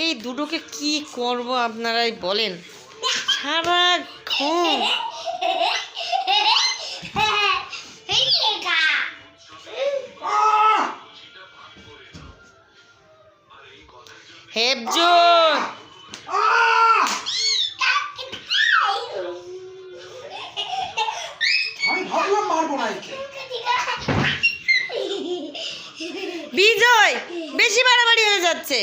এই দুটোকে কি করব আপনারাই বলেন, সারাক্ষণ হেবজুন বিজয় বেশি বাড়াবাড়ি হয়ে যাচ্ছে।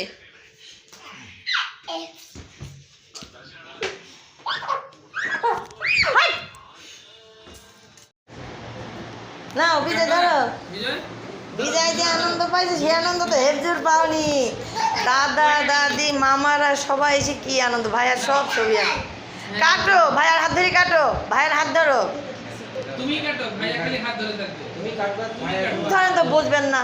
না বিজয় ধরো, বিজয় যে আনন্দ পাইছে সে আনন্দ তো হেবজুর পাওনি। দাদা দাদি মামারা সবাই এসে কি আনন্দ, ভাইয়ার সব ছবি আছে। কাটো ভাইয়ার হাত ধরে, কাটো ভাইয়ের হাত ধরো। তুমি কাটো, ভাইয়া খালি হাত ধরে থাকবে। তুমি কাটবা, ধরেন তো বুঝবেন না।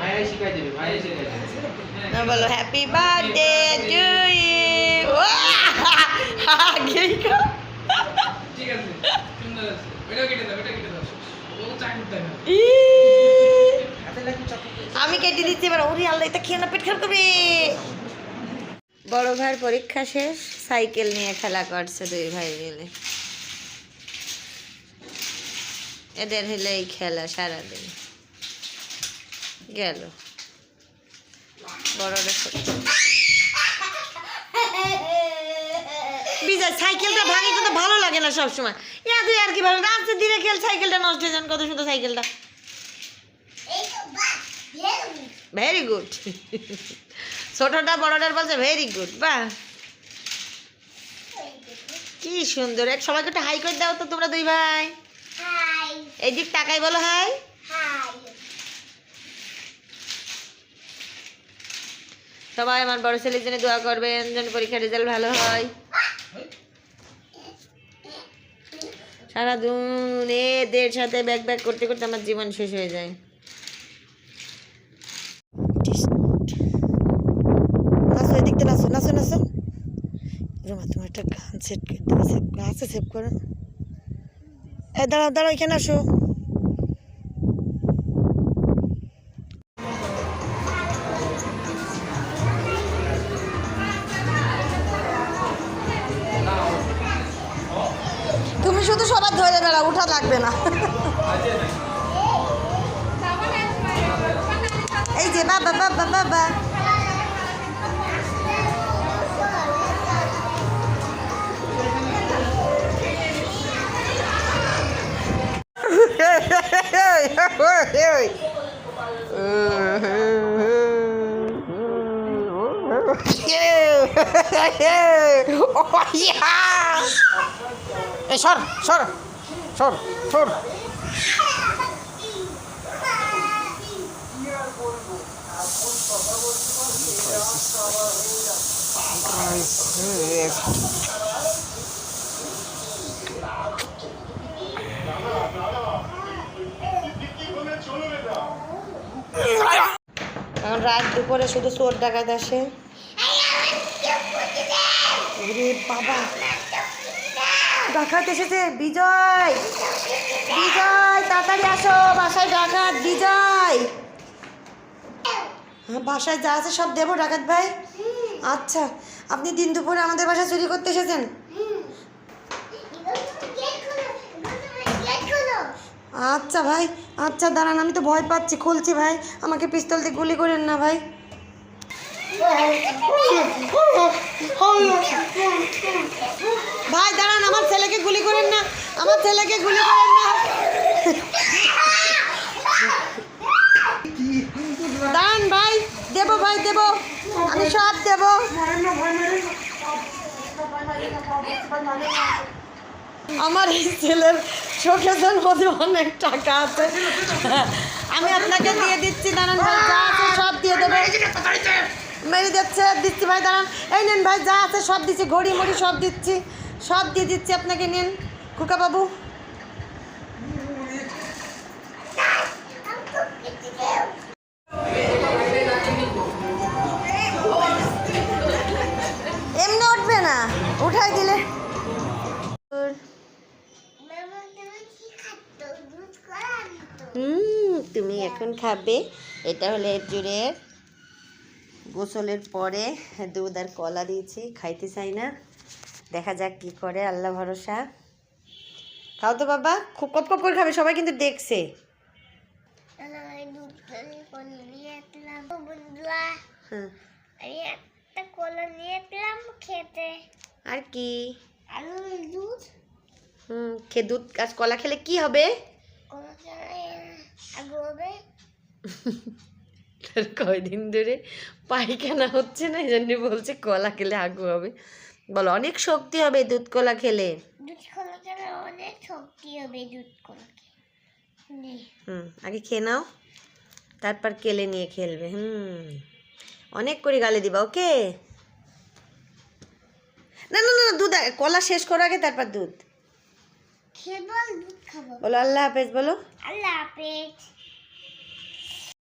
ভাইয়া শিখাই দেবে, ভাইয়া শিখাই দেবে। বলো হ্যাপি বার্থডে টু ইউ। ঠিক আছে, সুন্দর আছে। ওটা কেটে দাও, ওটা কেটে দাও। ও চাকু দেয় না। আমি কেটে দিচ্ছি এবার। ওরে আল্লাহ, এটা খেয়ে না পেট খারাপ করবে। বড় ভাইয়ের পরীক্ষা শেষ, সাইকেল নিয়ে খেলা করছে দুই ভাই মিলে। এদের হলে এই খেলা সারাদিন গেল। বড়রা বিজয় সাইকেলটা ভাঙিতে তো ভালো লাগে না সবসময়। তুই আর কি ভালো রাস্তা ধীরে খেল, সাইকেলটা নষ্ট হয়ে যান। কত সুন্দর সাইকেলটা, ভেরি গুড। ছোটটা বড়টার বলছে ভেরি গুড। বাহ কি সুন্দর। এক সবাইকে একটু হাই করে দাও তো তোমরা দুই ভাই। এই দিক তাকাই বলো হাই। সবাই আমার বড় ছেলের জন্য দোয়া করবেন যেন পরীক্ষার রেজাল্ট ভালো হয়। সারাদিন এদের সাথে ব্যাক ব্যাক করতে করতে আমার জীবন শেষ হয়ে যায়। নাচো, এদিক দিয়ে নাচো, নাচো নাচো। রোমা তোমার একটা গান সেট করে দেবো, আছে সেভ করো। দাঁড়াও দাঁড়াও, এখানে আসো। তুমি শুধু সবার ধরে বেড়া, উঠা লাগবে না। এই যে বাবা বাবা বাবা। সর সর সর সর। এখন রাত দুপুরে শুধু চোর ডাকাত আসে। বাবা ডাকাত এসেছে। বিজয় বিজয় তাড়াতাড়ি আসো, বাসায় ডাকাত। বিজয় হ্যাঁ, বাসায় যা আছে সব দেবো ডাকাত ভাই। আচ্ছা, আপনি দিন দুপুরে আমাদের বাসায় চুরি করতে এসেছেন? আচ্ছা ভাই, আচ্ছা দাঁড়ান, আমি তো ভয় পাচ্ছি, খুলছি ভাই। আমাকে পিস্তল দিয়ে গুলি করেন না ভাই। ভাই দাঁড়ান, আমার ছেলেকে গুলি করেন না, আমার ছেলেকে গুলি করেন না। দাঁড়ান ভাই, দেবো ভাই দেবো, আমি সব দেবো। আমার এই ছেলের শোকেসের মধ্যে অনেক টাকা আছে, আমি আপনাকে দিয়ে দিচ্ছি। দাঁড়ান ভাই, যা আছে সব দিয়ে দেবো। মেরে দিচ্ছে, দিচ্ছি ভাই দাঁড়ান। এই নেন ভাই, যা আছে সব দিচ্ছি, ঘড়ি মড়ি সব দিচ্ছি, সব দিয়ে দিচ্ছি আপনাকে। নিন খোকা বাবু। এমনি উঠবে না, উঠাই দিলে। তুমি এখন খাবে। এটা হলো জুড়ে গোসলের পরে দুধ আর কলা দিয়েছি, খাইতে চাই না, দেখা যাক কি করে, আল্লাহ ভরসা। খাও তো বাবা, খুব কপ কপ করে খাবে, সবাই কিন্তু দেখছে। হ্যাঁ, আমি একটা কলা নিয়ে পেলাম খেতে। আর কি? আলু দুধ দুধ আর কলা খেলে কি হবে? কলা খেলে আলু হবে। তার কয়দিন ধরে পায়খানা হচ্ছে না, এই জন্য বলছে কলা খেলে আগু হবে। বলো, অনেক শক্তি হবে দুধ কলা খেলে। দুধ কলা খেলে অনেক শক্তি হবে দুধ কলা খেলে। আগে খেয়ে নাও, তারপর কেলে নিয়ে খেলবে। অনেক করে গালে দিবা, ওকে? না না না, দুধ কলা শেষ করো আগে, তারপর দুধ। খেবো দুধ খাবো। বলো আল্লাহ হাফেজ, বলো। আল্লাহ হাফেজ।